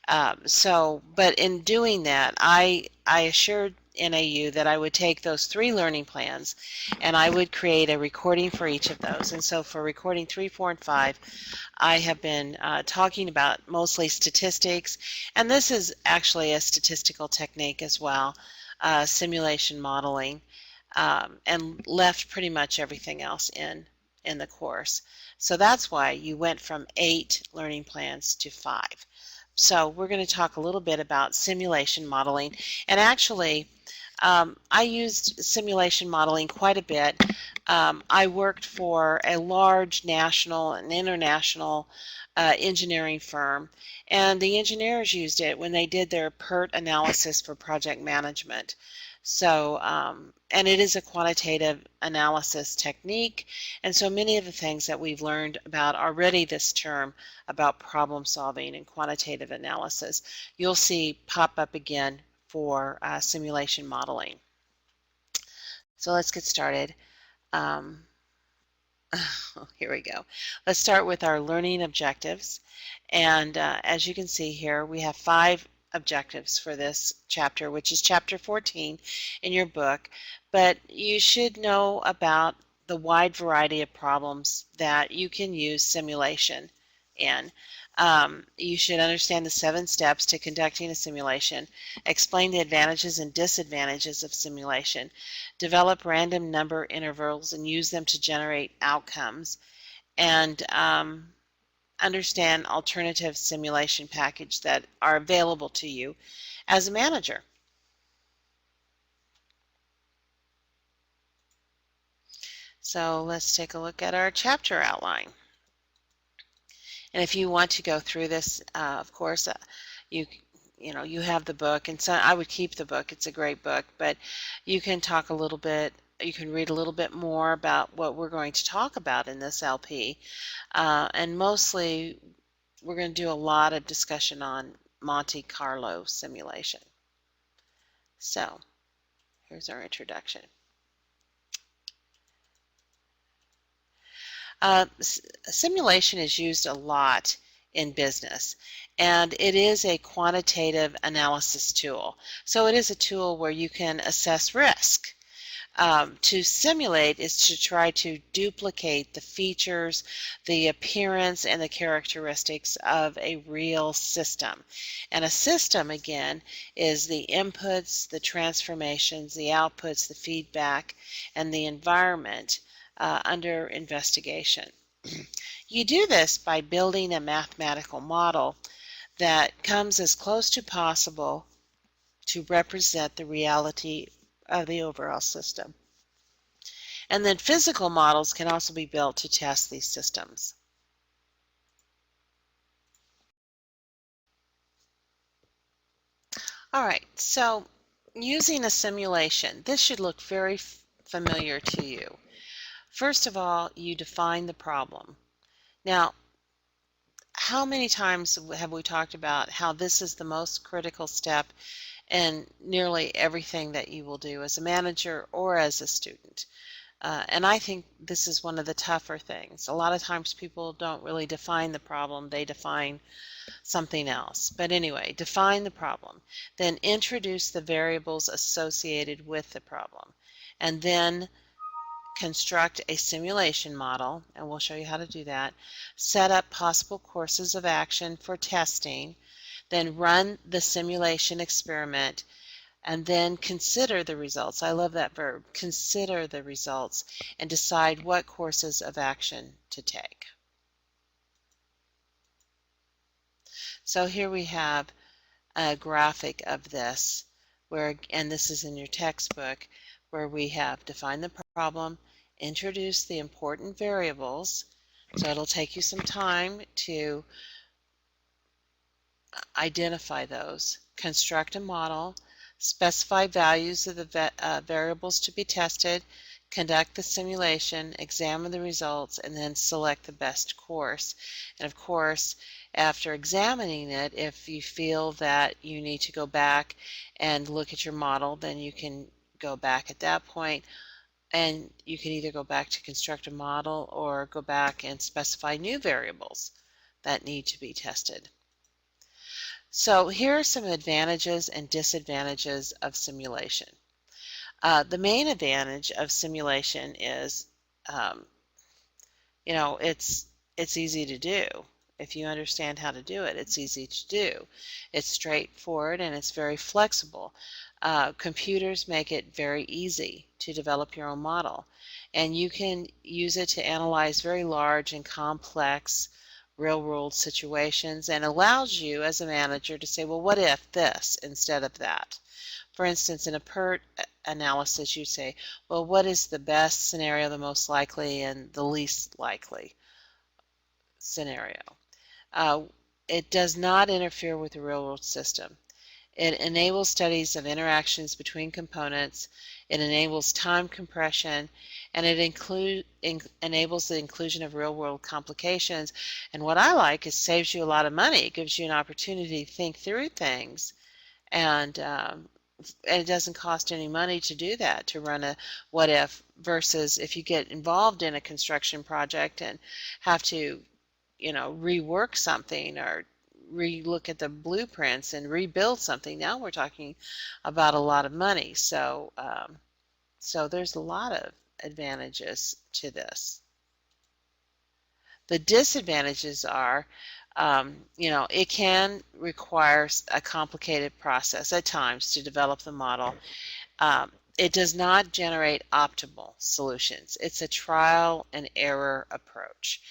But in doing that, I assured NAU that I would take those 3 learning plans and I would create a recording for each of those. And so for recording 3, 4, and 5, I have been talking about mostly statistics, and this is actually a statistical technique as well, simulation modeling, and left pretty much everything else in the course. So that's why you went from 8 learning plans to 5. So we're going to talk a little bit about simulation modeling, and actually I used simulation modeling quite a bit. I worked for a large national and international engineering firm, and the engineers used it when they did their PERT analysis for project management. So, and it is a quantitative analysis technique, and so many of the things that we've learned about already this term about problem solving and quantitative analysis, you'll see pop up again for simulation modeling. So let's get started. Here we go. Let's start with our learning objectives. And as you can see here, we have 5 objectives for this chapter, which is chapter 14 in your book. But you should know about the wide variety of problems that you can use simulation in. You should understand the 7 steps to conducting a simulation, explain the advantages and disadvantages of simulation, develop random number intervals and use them to generate outcomes, and understand alternative simulation packages that are available to you as a manager. So let's take a look at our chapter outline. And if you want to go through this, of course, you have the book, and so I would keep the book. It's a great book, but you can talk a little bit. You can read a little bit more about what we're going to talk about in this LP, and mostly we're going to do a lot of discussion on Monte Carlo simulation. So here's our introduction. Simulation is used a lot in business, and it is a quantitative analysis tool. So it is a tool where you can assess risk. To simulate is to try to duplicate the features, the appearance, and the characteristics of a real system. And a system, again, is the inputs, the transformations, the outputs, the feedback, and the environment under investigation. You do this by building a mathematical model that comes as close to possible to represent the reality of the overall system. And then physical models can also be built to test these systems. All right, so using a simulation, this should look very familiar to you. First of all, you define the problem. Now, how many times have we talked about how this is the most critical step in nearly everything that you will do as a manager or as a student? And I think this is one of the tougher things. A lot of times people don't really define the problem, they define something else. But anyway, define the problem. Then introduce the variables associated with the problem. And then construct a simulation model, and we'll show you how to do that. Set up possible courses of action for testing. Then run the simulation experiment, and then consider the results. I love that verb, consider the results, and decide what courses of action to take. So here we have a graphic of this, and this is in your textbook, where we have defined the problem, introduce the important variables. So it'll take you some time to identify those, construct a model, specify values of the variables to be tested, conduct the simulation, examine the results, and then select the best course. And of course, after examining it, if you feel that you need to go back and look at your model, then you can go back at that point, and you can either go back to construct a model or go back and specify new variables that need to be tested. So here are some advantages and disadvantages of simulation. The main advantage of simulation is, um, you know, it's easy to do. If you understand how to do it, it's easy to do. It's straightforward and it's very flexible. Computers make it very easy to develop your own model, and you can use it to analyze very large and complex real-world situations, and allows you as a manager to say, well, what if this instead of that? For instance, in a PERT analysis, you say, well, what is the best scenario, the most likely, and the least likely scenario? Uh, it does not interfere with the real-world system. It enables studies of interactions between components, it enables time compression, and it enables the inclusion of real-world complications. And what I like is saves you a lot of money. It gives you an opportunity to think through things, and it doesn't cost any money to do that, to run a what if, versus if you get involved in a construction project and have to, you know, rework something or re-look at the blueprints and rebuild something. Now we're talking about a lot of money. So, so there's a lot of advantages to this. The disadvantages are, you know, it can require a complicated process at times to develop the model. It does not generate optimal solutions. It's a trial and error approach,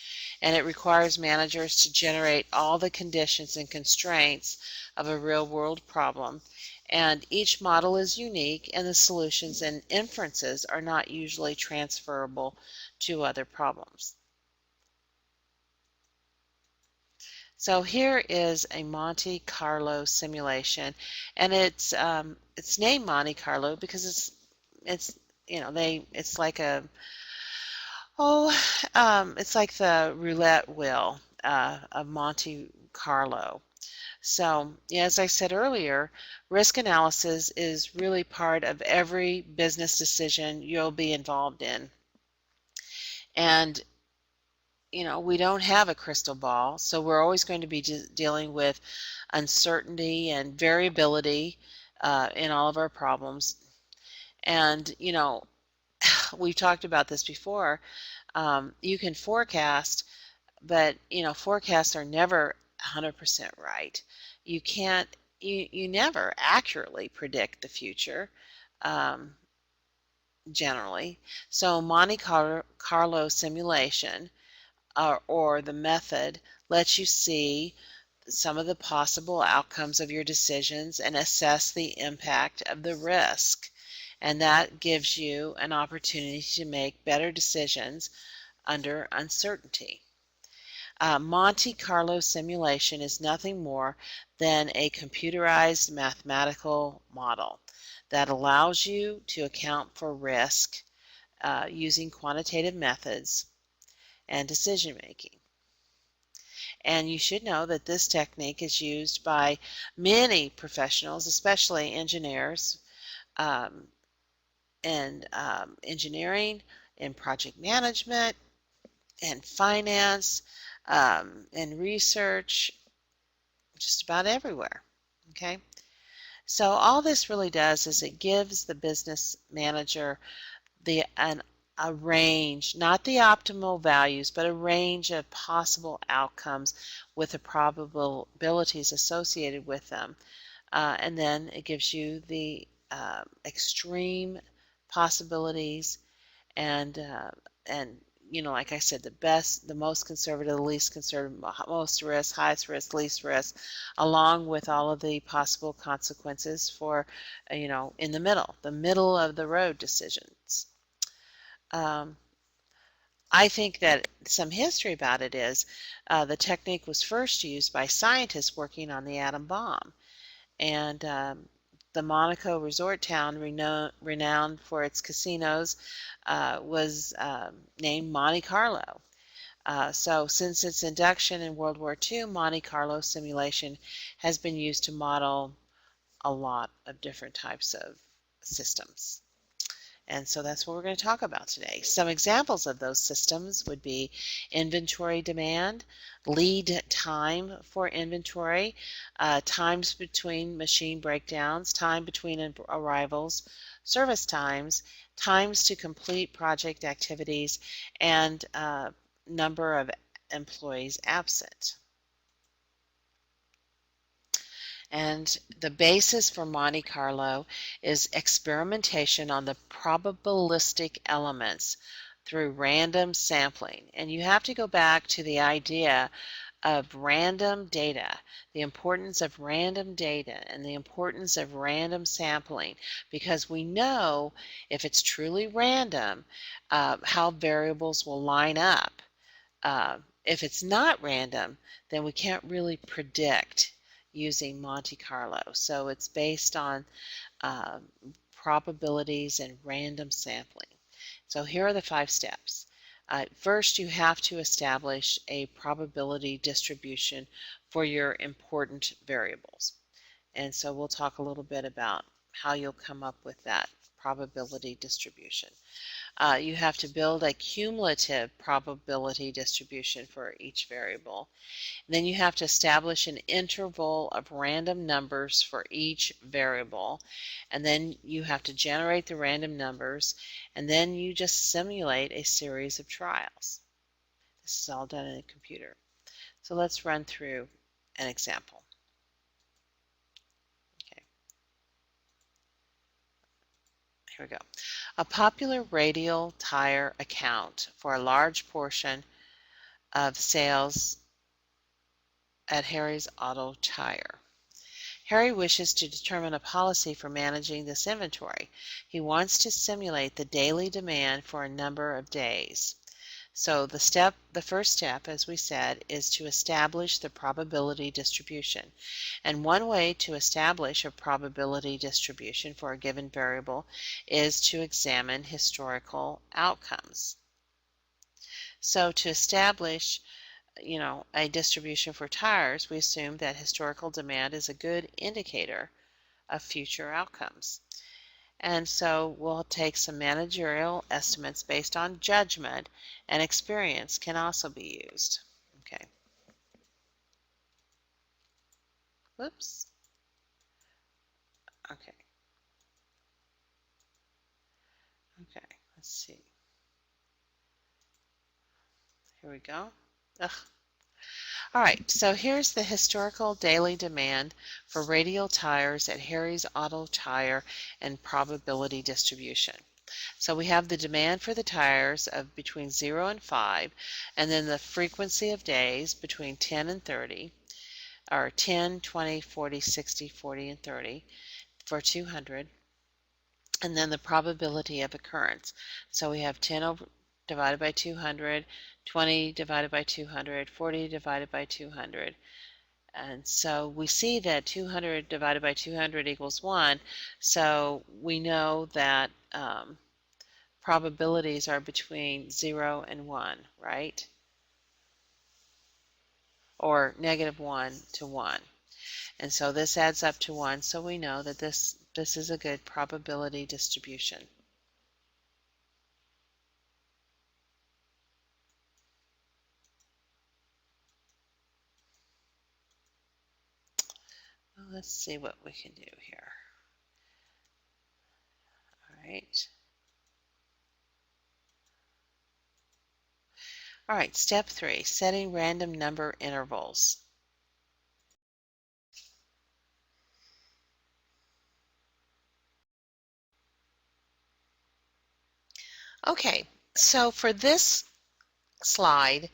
and it requires managers to generate all the conditions and constraints of a real-world problem, and each model is unique, and the solutions and inferences are not usually transferable to other problems. So here is a Monte Carlo simulation, and it's named Monte Carlo because it's you know, it's like a it's like the roulette wheel of Monte Carlo. So, yeah, as I said earlier, risk analysis is really part of every business decision you'll be involved in. And you know, we don't have a crystal ball, so we're always going to be dealing with uncertainty and variability in all of our problems. And, you know, we've talked about this before. You can forecast, but, you know, forecasts are never 100% right. You can't, you never accurately predict the future. Generally. So Monte Carlo simulation, or the method, lets you see some of the possible outcomes of your decisions and assess the impact of the risk. And that gives you an opportunity to make better decisions under uncertainty. Monte Carlo simulation is nothing more than a computerized mathematical model that allows you to account for risk using quantitative methods and decision making. And you should know that this technique is used by many professionals, especially engineers, in engineering, in project management, and finance, and research, just about everywhere. Okay, so all this really does is it gives the business manager a range, not the optimal values, but a range of possible outcomes with the probabilities associated with them. And then it gives you the extreme possibilities and you know, like I said, the best, the most conservative, the least conservative, most risk, highest risk, least risk, along with all of the possible consequences for, you know, in the middle of the road decisions. I think that some history about it is the technique was first used by scientists working on the atom bomb, and the Monaco resort town, renowned for its casinos, was named Monte Carlo. So since its induction in World War II, Monte Carlo simulation has been used to model a lot of different types of systems. And so that's what we're going to talk about today. Some examples of those systems would be inventory demand, lead time for inventory, times between machine breakdowns, time between arrivals, service times, times to complete project activities, and number of employees absent. And the basis for Monte Carlo is experimentation on the probabilistic elements through random sampling. And you have to go back to the idea of random data, the importance of random data and the importance of random sampling, because we know if it's truly random, how variables will line up. If it's not random, then we can't really predict using Monte Carlo. So it's based on probabilities and random sampling. So here are the 5 steps. First, you have to establish a probability distribution for your important variables. And so we'll talk a little bit about how you'll come up with that probability distribution. You have to build a cumulative probability distribution for each variable. Then you have to establish an interval of random numbers for each variable. And then you have to generate the random numbers. And then you just simulate a series of trials. This is all done in a computer. So let's run through an example. Okay. Here we go. A popular radial tire account for a large portion of sales at Harry's Auto Tire. Harry wishes to determine a policy for managing this inventory. He wants to simulate the daily demand for a number of days. So the first step, as we said, is to establish the probability distribution. And one way to establish a probability distribution for a given variable is to examine historical outcomes. So to establish a distribution for tires, we assume that historical demand is a good indicator of future outcomes. And so we'll take some managerial estimates based on judgment, and experience can also be used. Okay. Whoops. Okay. Okay, let's see. Here we go. Ugh. All right, so here's the historical daily demand for radial tires at Harry's Auto Tire and probability distribution. So we have the demand for the tires of between 0 and 5, and then the frequency of days between 10 and 30, or 10, 20, 40, 60, 40, and 30 for 200, and then the probability of occurrence. So we have 10 divided by 200, 20 divided by 200, 40 divided by 200. And so we see that 200 divided by 200 equals 1. So we know that probabilities are between 0 and 1, right? Or -1 to 1. And so this adds up to 1. So we know that this is a good probability distribution. Let's see what we can do here. All right. All right, step 3, setting random number intervals. Okay, so for this slide,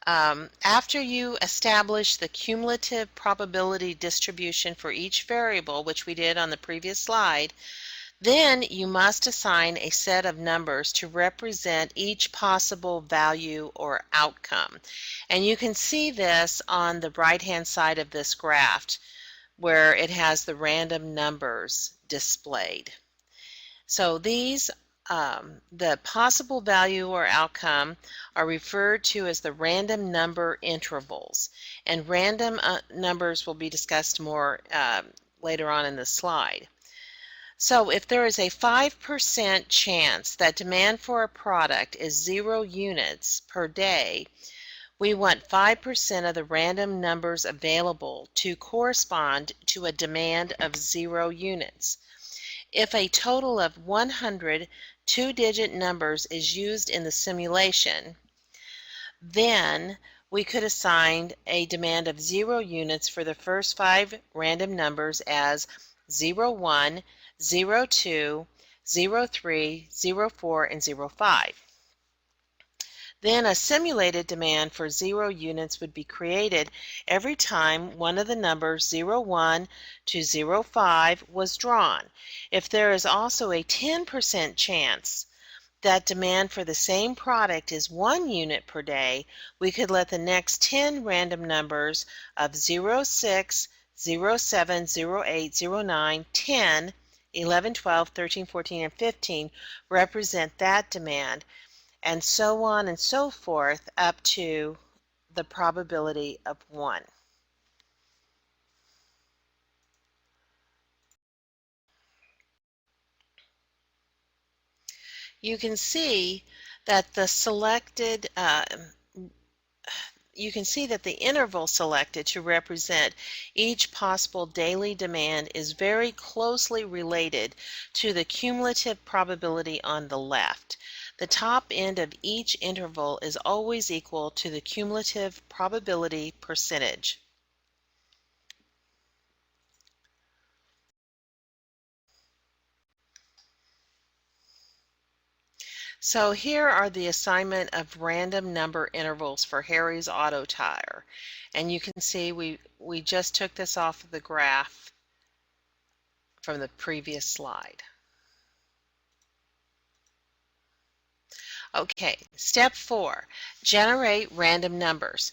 after you establish the cumulative probability distribution for each variable, which we did on the previous slide, then you must assign a set of numbers to represent each possible value or outcome. And you can see this on the right-hand side of this graph, where it has the random numbers displayed. So these the possible value or outcome are referred to as the random number intervals, and random numbers will be discussed more later on in the slide. So if there is a 5% chance that demand for a product is 0 units per day, we want 5% of the random numbers available to correspond to a demand of 0 units. If a total of 100 two-digit numbers is used in the simulation, then we could assign a demand of 0 units for the first 5 random numbers as 01, 02, 03, 04, and 05. Then a simulated demand for 0 units would be created every time one of the numbers 01 to 05 was drawn. If there is also a 10% chance that demand for the same product is 1 unit per day, we could let the next 10 random numbers of 06, 07, 08, 09, 10, 11, 12, 13, 14, and 15 represent that demand, and so on and so forth up to the probability of 1. You can see that the interval selected to represent each possible daily demand is very closely related to the cumulative probability on the left. The top end of each interval is always equal to the cumulative probability percentage. So here are the assignment of random number intervals for Harry's Auto Tire. And you can see we just took this off of the graph from the previous slide. Okay, step 4, generate random numbers.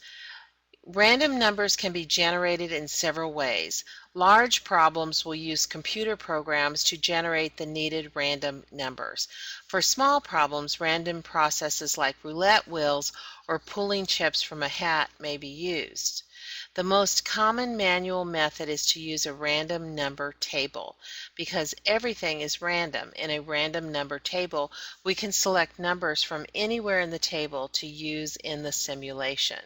Random numbers can be generated in several ways. Large problems will use computer programs to generate the needed random numbers. For small problems, random processes like roulette wheels or pulling chips from a hat may be used. The most common manual method is to use a random number table. Because everything is random in a random number table, we can select numbers from anywhere in the table to use in the simulation.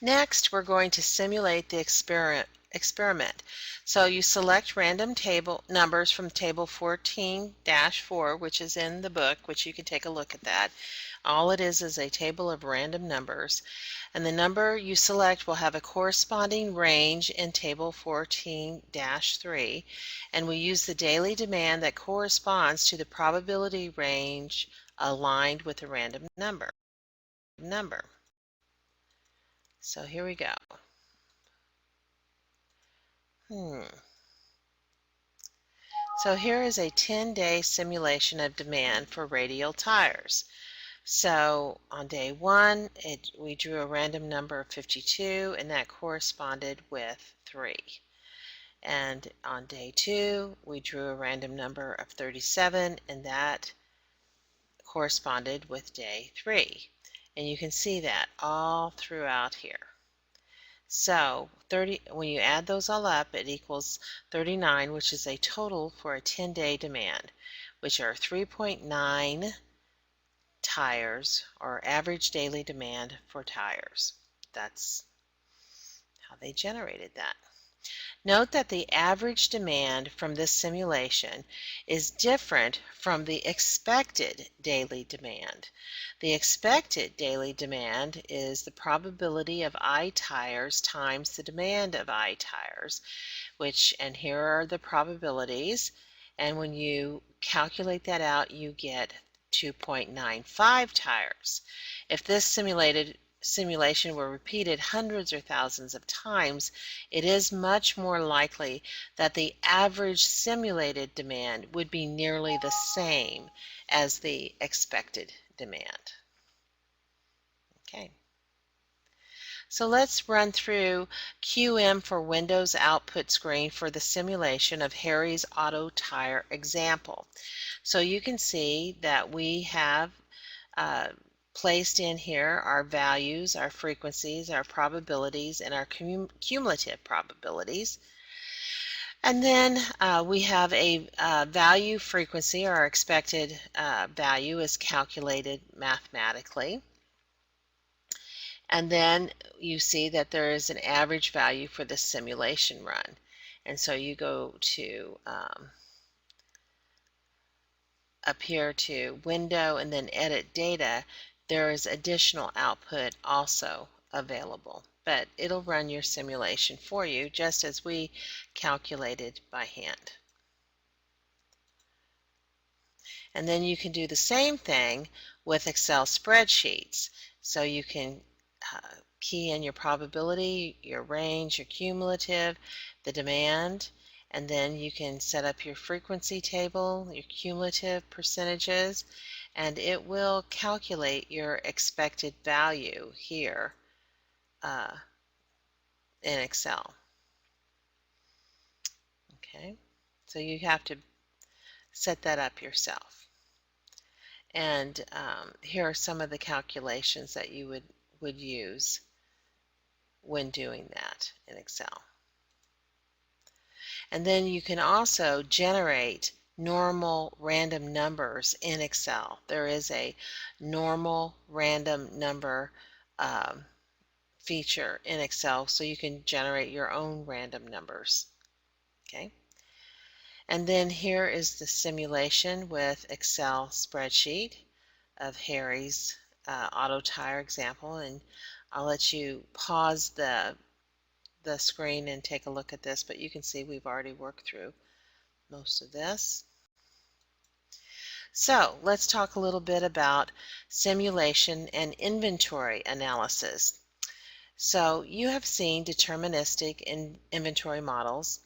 Next, we're going to simulate the experiment. So you select random table numbers from table 14-4, which is in the book, which you can take a look at that. All it is a table of random numbers, and the number you select will have a corresponding range in table 14-3, and we use the daily demand that corresponds to the probability range aligned with the random number. So here we go. So here is a 10-day simulation of demand for radial tires. So on day 1, we drew a random number of 52, and that corresponded with 3. And on day 2, we drew a random number of 37, and that corresponded with day 3. And you can see that all throughout here. So when you add those all up, it equals 39, which is a total for a 10-day demand, which are 3.9 tires, or average daily demand for tires. That's how they generated that. Note that the average demand from this simulation is different from the expected daily demand. The expected daily demand is the probability of I tires times the demand of I tires, and here are the probabilities, and when you calculate that out, you get 2.95 tires. If this simulation were repeated hundreds or thousands of times, it is much more likely that the average simulated demand would be nearly the same as the expected demand. Okay. So let's run through QM for Windows output screen for the simulation of Harry's Auto Tire example. So you can see that we have placed in here our values, our frequencies, our probabilities, and our cumulative probabilities. And then we have a value frequency, or our expected value is calculated mathematically. And then you see that there is an average value for the simulation run. And so you go to up here to Window and then Edit Data. There is additional output also available, but it'll run your simulation for you just as we calculated by hand. And then you can do the same thing with Excel spreadsheets. So you can key in your probability, your range, your cumulative, the demand, and then you can set up your frequency table, your cumulative percentages, and it will calculate your expected value here in Excel. Okay, so you have to set that up yourself. And here are some of the calculations that you would use when doing that in Excel. And then you can also generate normal random numbers in Excel. There is a normal random number feature in Excel, so you can generate your own random numbers. Okay. And then here is the simulation with Excel spreadsheet of Harry's auto tire example, and I'll let you pause the screen and take a look at this, but you can see we've already worked through most of this. So let's talk a little bit about simulation and inventory analysis. So you have seen deterministic inventory models,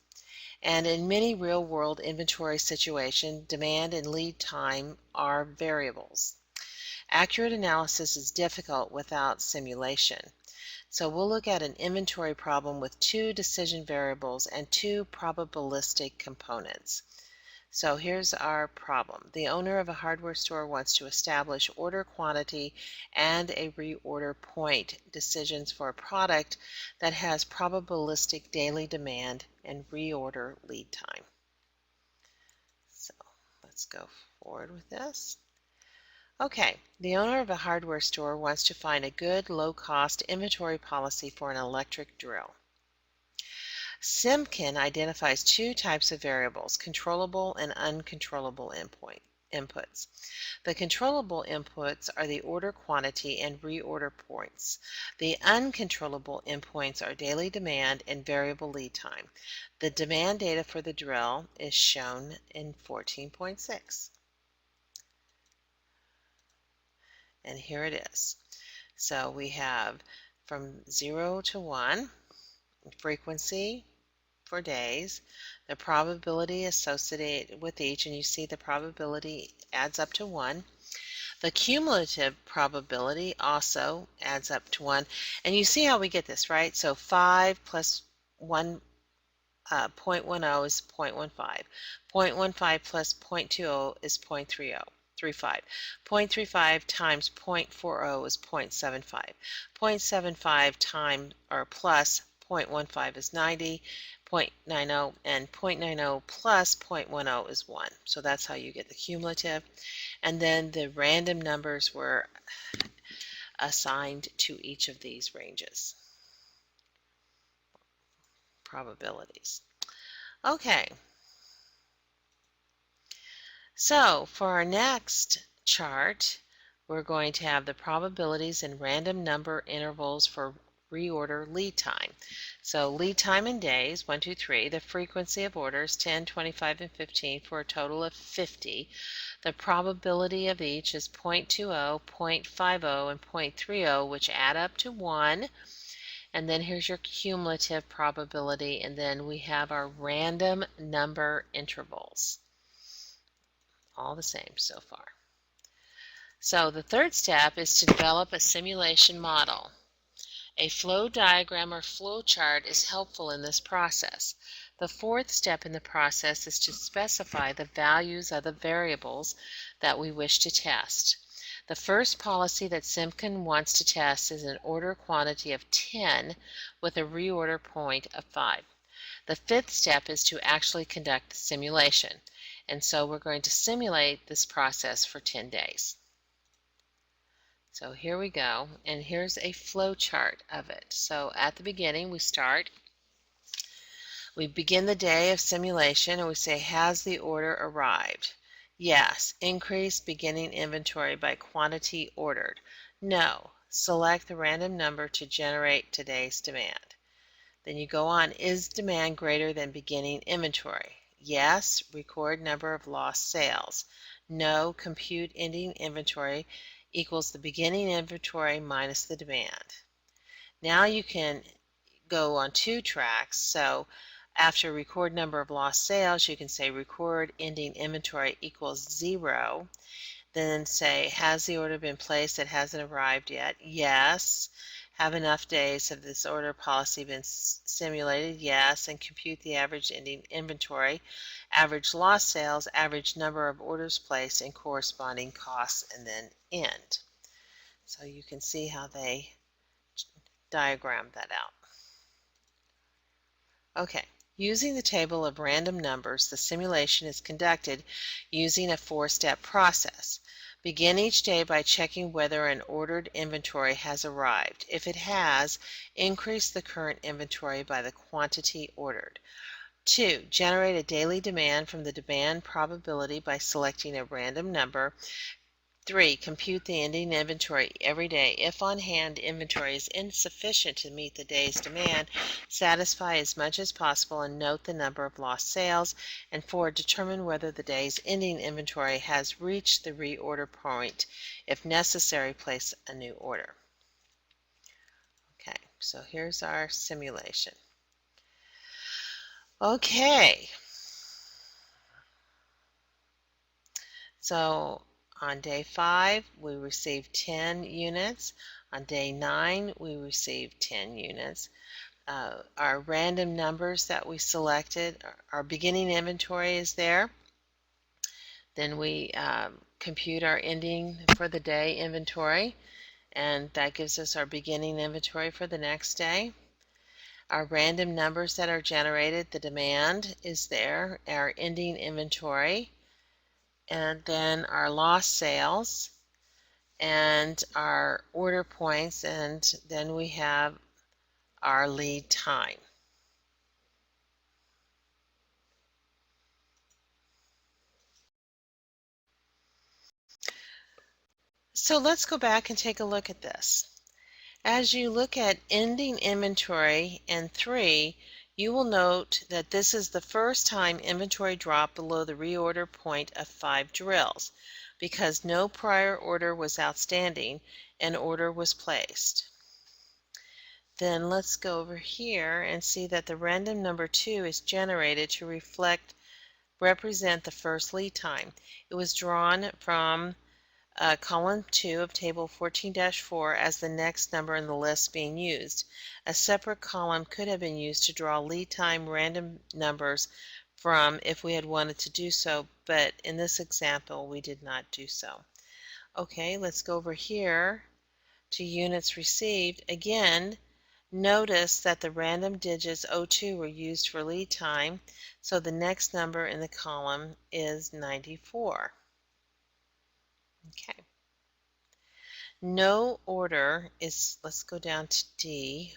and in many real-world inventory situations, demand and lead time are variables. Accurate analysis is difficult without simulation. So we'll look at an inventory problem with 2 decision variables and 2 probabilistic components. So here's our problem. The owner of a hardware store wants to establish order quantity and a reorder point decisions for a product that has probabilistic daily demand and reorder lead time. So let's go forward with this. Okay, the owner of a hardware store wants to find a good low-cost inventory policy for an electric drill. Simkin identifies 2 types of variables, controllable and uncontrollable inputs. The controllable inputs are the order quantity and reorder points. The uncontrollable endpoints are daily demand and variable lead time. The demand data for the drill is shown in 14.6. And here it is. So we have from 0 to 1, frequency for days, the probability associated with each, and you see the probability adds up to 1. The cumulative probability also adds up to 1. And you see how we get this, right? So 5 plus 1, 0.10 is 0.15. 0.15 plus 0.20 is 0.30. 0.35 times 0.40 is 0.75. 0.75 times or plus 0.15 is 90. 0.90 and 0.90 plus 0.10 is 1. So that's how you get the cumulative. And then the random numbers were assigned to each of these ranges. Probabilities. Okay. So for our next chart, we're going to have the probabilities in random number intervals for reorder lead time. So lead time in days, 1, 2, 3. The frequency of orders, 10, 25, and 15 for a total of 50. The probability of each is 0.20, 0.50, and 0.30, which add up to 1. And then here's your cumulative probability, and then we have our random number intervals. All the same so far. So the third step is to develop a simulation model. A flow diagram or flow chart is helpful in this process. The fourth step in the process is to specify the values of the variables that we wish to test. The first policy that Simpkin wants to test is an order quantity of 10 with a reorder point of 5. The fifth step is to actually conduct the simulation, and so we're going to simulate this process for 10 days. So here we go, and here's a flow chart of it. So at the beginning we begin the day of simulation and we say, has the order arrived? Yes. Increase beginning inventory by quantity ordered. No. Select the random number to generate today's demand. Then you go on, is demand greater than beginning inventory? Yes. Record number of lost sales. No. Compute ending inventory equals the beginning inventory minus the demand. Now you can go on two tracks. So after record number of lost sales, you can say record ending inventory equals 0. Then say, has the order been placed that hasn't arrived yet? Yes. Have enough days of this order policy been simulated? Yes. And compute the average ending inventory, average lost sales, average number of orders placed, and corresponding costs, and then end. So you can see how they diagram that out. Okay, using the table of random numbers, the simulation is conducted using a four-step process. Begin each day by checking whether an ordered inventory has arrived. If it has, increase the current inventory by the quantity ordered. 2. Generate a daily demand from the demand probability by selecting a random number. 3. Compute the ending inventory every day. If on-hand inventory is insufficient to meet the day's demand, satisfy as much as possible and note the number of lost sales. And 4. Determine whether the day's ending inventory has reached the reorder point. If necessary, place a new order. Okay, so here's our simulation. Okay. So on day 5, we received 10 units. On day 9, we received 10 units. Our random numbers that we selected, our beginning inventory is there. Then we compute our ending for the day inventory, and that gives us our beginning inventory for the next day. Our random numbers that are generated, the demand is there, our ending inventory, and then our lost sales and our order points, and then we have our lead time. So let's go back and take a look at this. As you look at ending inventory in 3, you will note that this is the first time inventory dropped below the reorder point of 5 drills, because no prior order was outstanding, an order was placed. Then let's go over here and see that the random number 2 is generated to represent the first lead time. It was drawn from column 2 of table 14-4 as the next number in the list being used. A separate column could have been used to draw lead time random numbers from if we had wanted to do so, but in this example we did not do so. Okay, let's go over here to units received. Again, notice that the random digits 02 were used for lead time, so the next number in the column is 94. Okay. No order is, let's go down to D.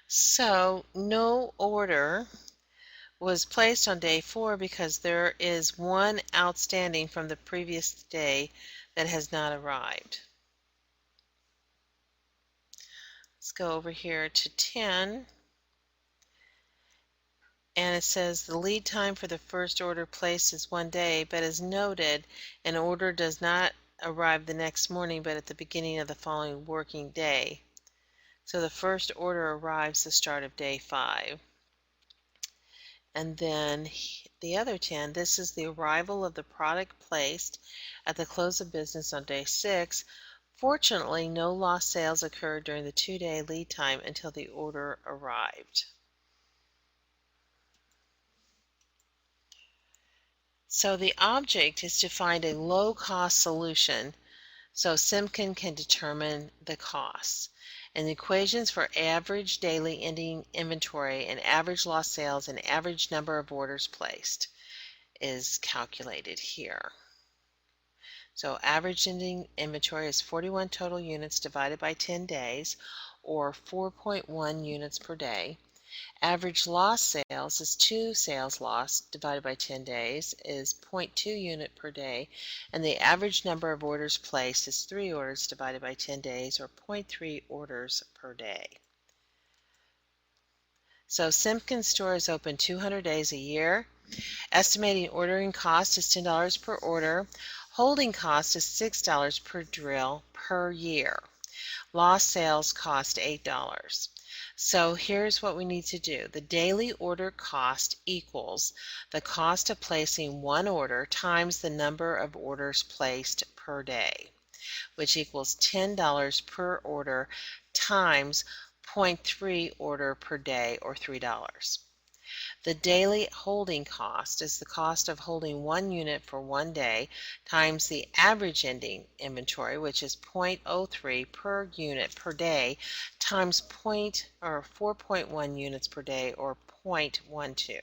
So no order was placed on day 4 because there is one outstanding from the previous day that has not arrived. Let's go over here to 10. And it says the lead time for the first order placed is 1 day, but as noted, an order does not arrive the next morning but at the beginning of the following working day. So the first order arrives the start of day 5. And then the other 10, this is the arrival of the product placed at the close of business on day 6 Fortunately, no lost sales occurred during the 2-day lead time until the order arrived. So the object is to find a low-cost solution so Simkin can determine the costs. And the equations for average daily ending inventory and average lost sales and average number of orders placed is calculated here. So average ending inventory is 41 total units divided by 10 days, or 4.1 units per day. Average lost sales is 2 sales lost divided by 10 days is 0.2 unit per day, and the average number of orders placed is 3 orders divided by 10 days, or 0.3 orders per day. So Simpkins store is open 200 days a year. Estimating ordering cost is $10 per order. Holding cost is $6 per drill per year. Lost sales cost $8. So here's what we need to do. The daily order cost equals the cost of placing one order times the number of orders placed per day, which equals $10 per order times 0.3 order per day, or $3. The daily holding cost is the cost of holding 1 unit for 1 day times the average ending inventory, which is 0.03 per unit per day times 4.1 units per day, or 0.12.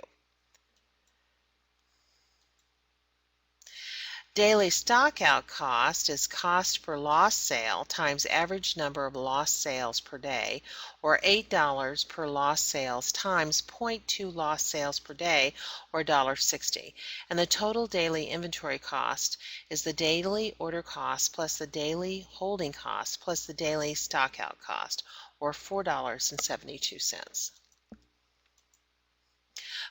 Daily stockout cost is cost per lost sale times average number of lost sales per day, or $8 per lost sales times 0.2 lost sales per day, or $1.60. And the total daily inventory cost is the daily order cost plus the daily holding cost plus the daily stockout cost, or $4.72.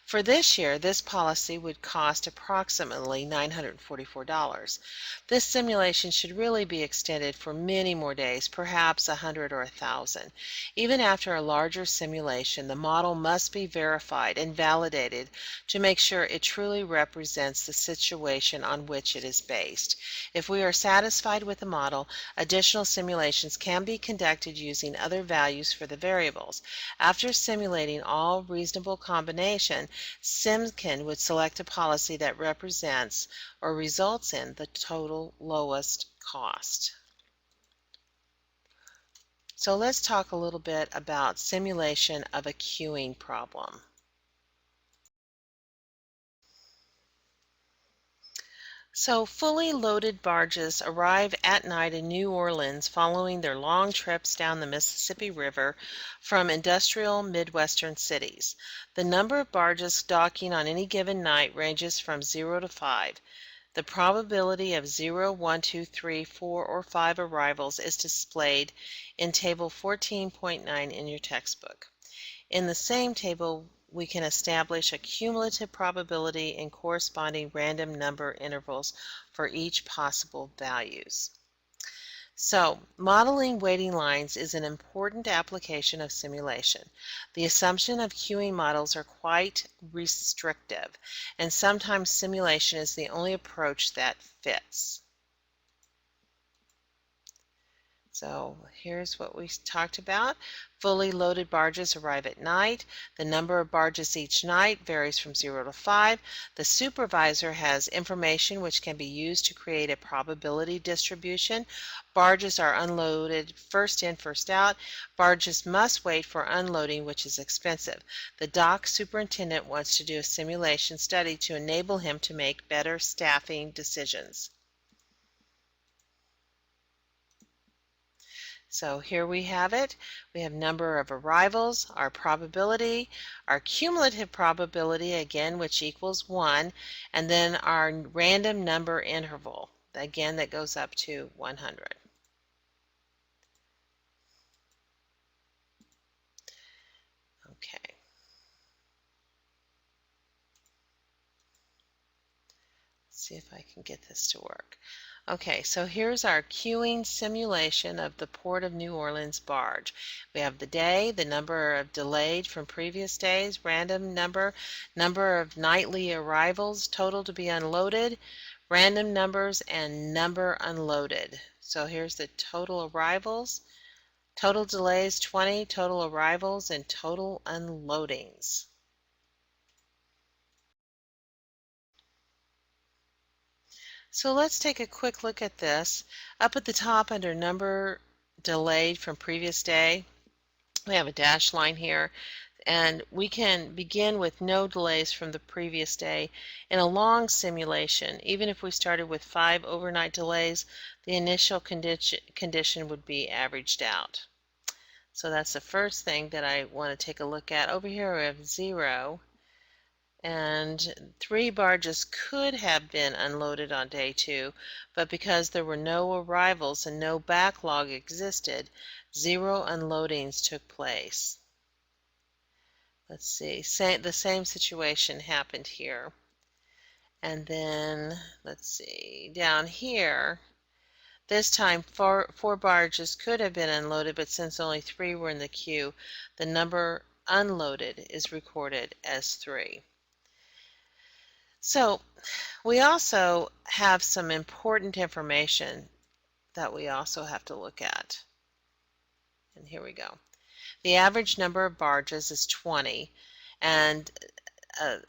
For this year, this policy would cost approximately $944. This simulation should really be extended for many more days, perhaps 100 or 1,000. Even after a larger simulation, the model must be verified and validated to make sure it truly represents the situation on which it is based. If we are satisfied with the model, additional simulations can be conducted using other values for the variables. After simulating all reasonable combination, Simkin would select a policy that represents or results in the total lowest cost. So let's talk a little bit about simulation of a queuing problem. So fully loaded barges arrive at night in New Orleans following their long trips down the Mississippi River from industrial Midwestern cities. The number of barges docking on any given night ranges from 0 to 5. The probability of 0, 1, 2, 3, 4, or 5 arrivals is displayed in Table 14.9 in your textbook. In the same table, we can establish a cumulative probability and corresponding random number intervals for each possible values. So, modeling waiting lines is an important application of simulation. The assumption of queuing models are quite restrictive, and sometimes simulation is the only approach that fits. So here's what we talked about. Fully loaded barges arrive at night. The number of barges each night varies from 0 to 5. The supervisor has information which can be used to create a probability distribution. Barges are unloaded first in, first out. Barges must wait for unloading, which is expensive. The dock superintendent wants to do a simulation study to enable him to make better staffing decisions. So here we have it. We have number of arrivals, our probability, our cumulative probability, again, which equals 1, and then our random number interval, again, that goes up to 100. Okay. Let's see if I can get this to work. Okay, so here's our queuing simulation of the Port of New Orleans barge. We have the day, the number of delayed from previous days, random number of nightly arrivals, total to be unloaded, random numbers, and number unloaded. So here's the total arrivals, total delays 20, total arrivals, and total unloadings. So let's take a quick look at this. Up at the top under number delayed from previous day, we have a dashed line here, and we can begin with no delays from the previous day. In a long simulation, even if we started with 5 overnight delays, the initial condition would be averaged out. So that's the first thing that I want to take a look at. Over here we have 0, and 3 barges could have been unloaded on day 2, but because there were no arrivals and no backlog existed, 0 unloadings took place. Let's see, the same situation happened here. And then, let's see, down here, this time 4 barges could have been unloaded, but since only 3 were in the queue, the number unloaded is recorded as 3. So we also have some important information that we also have to look at. And here we go. The average number of barges is 20, and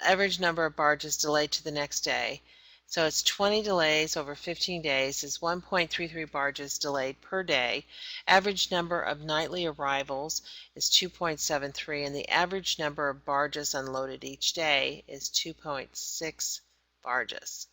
average number of barges delayed to the next day. So it's 20 delays over 15 days is 1.33 barges delayed per day. Average number of nightly arrivals is 2.73, and the average number of barges unloaded each day is 2.6 barges.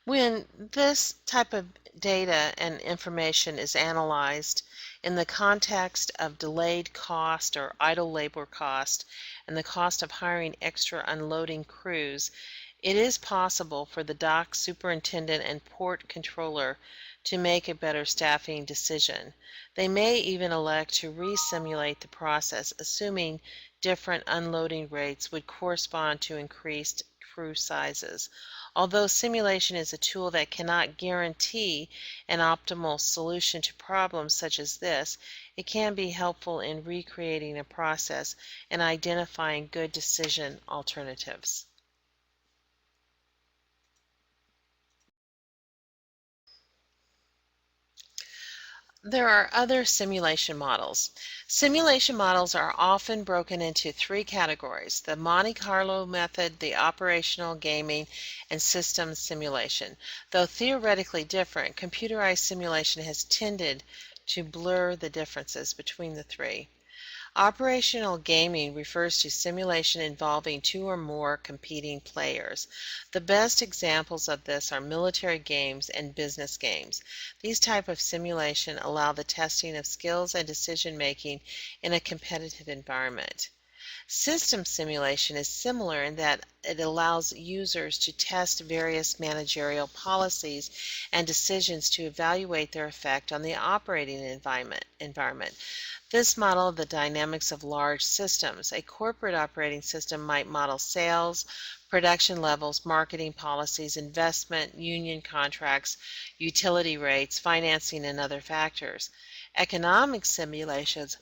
When this type of data and information is analyzed in the context of delayed cost or idle labor cost and the cost of hiring extra unloading crews, it is possible for the dock superintendent and port controller to make a better staffing decision. They may even elect to re-simulate the process, assuming different unloading rates would correspond to increased crew sizes. Although simulation is a tool that cannot guarantee an optimal solution to problems such as this, it can be helpful in recreating a process and identifying good decision alternatives. There are other simulation models. Simulation models are often broken into 3 categories: the Monte Carlo method, the operational gaming, and systems simulation. Though theoretically different, computerized simulation has tended to blur the differences between the 3. Operational gaming refers to simulation involving 2 or more competing players. The best examples of this are military games and business games. These types of simulation allow the testing of skills and decision making in a competitive environment. System simulation is similar in that it allows users to test various managerial policies and decisions to evaluate their effect on the operating environment. This models the dynamics of large systems. A corporate operating system might model sales, production levels, marketing policies, investment, union contracts, utility rates, financing, and other factors. Economic simulations,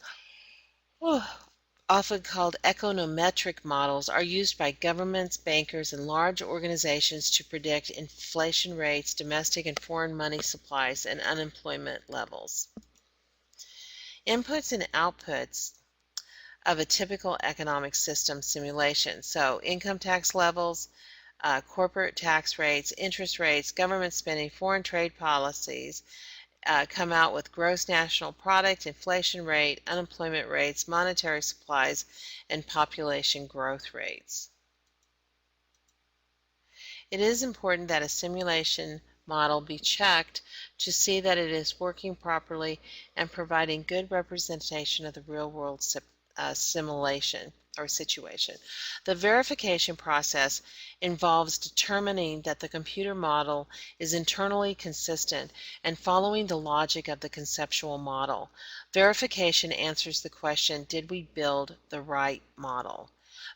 often called econometric models, are used by governments, bankers, and large organizations to predict inflation rates, domestic and foreign money supplies, and unemployment levels. Inputs and outputs of a typical economic system simulation. So income tax levels, corporate tax rates, interest rates, government spending, foreign trade policies come out with gross national product, inflation rate, unemployment rates, monetary supplies, and population growth rates. It is important that a simulation model be checked to see that it is working properly and providing good representation of the real-world simulation or situation. The verification process involves determining that the computer model is internally consistent and following the logic of the conceptual model. Verification answers the question, did we build the right model?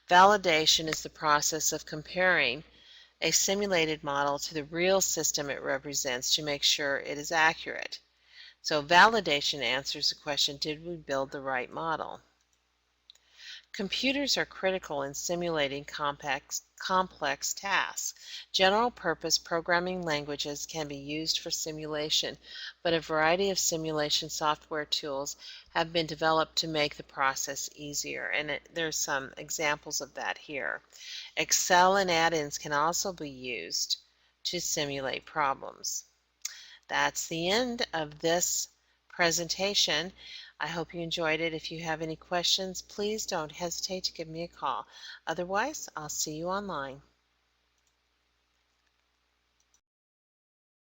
Validation is the process of comparing a simulated model to the real system it represents to make sure it is accurate. So validation answers the question, did we build the right model? Computers are critical in simulating complex tasks. General-purpose programming languages can be used for simulation, but a variety of simulation software tools have been developed to make the process easier, and there's some examples of that here. Excel and add-ins can also be used to simulate problems. That's the end of this presentation. I hope you enjoyed it. If you have any questions, please don't hesitate to give me a call. Otherwise, I'll see you online.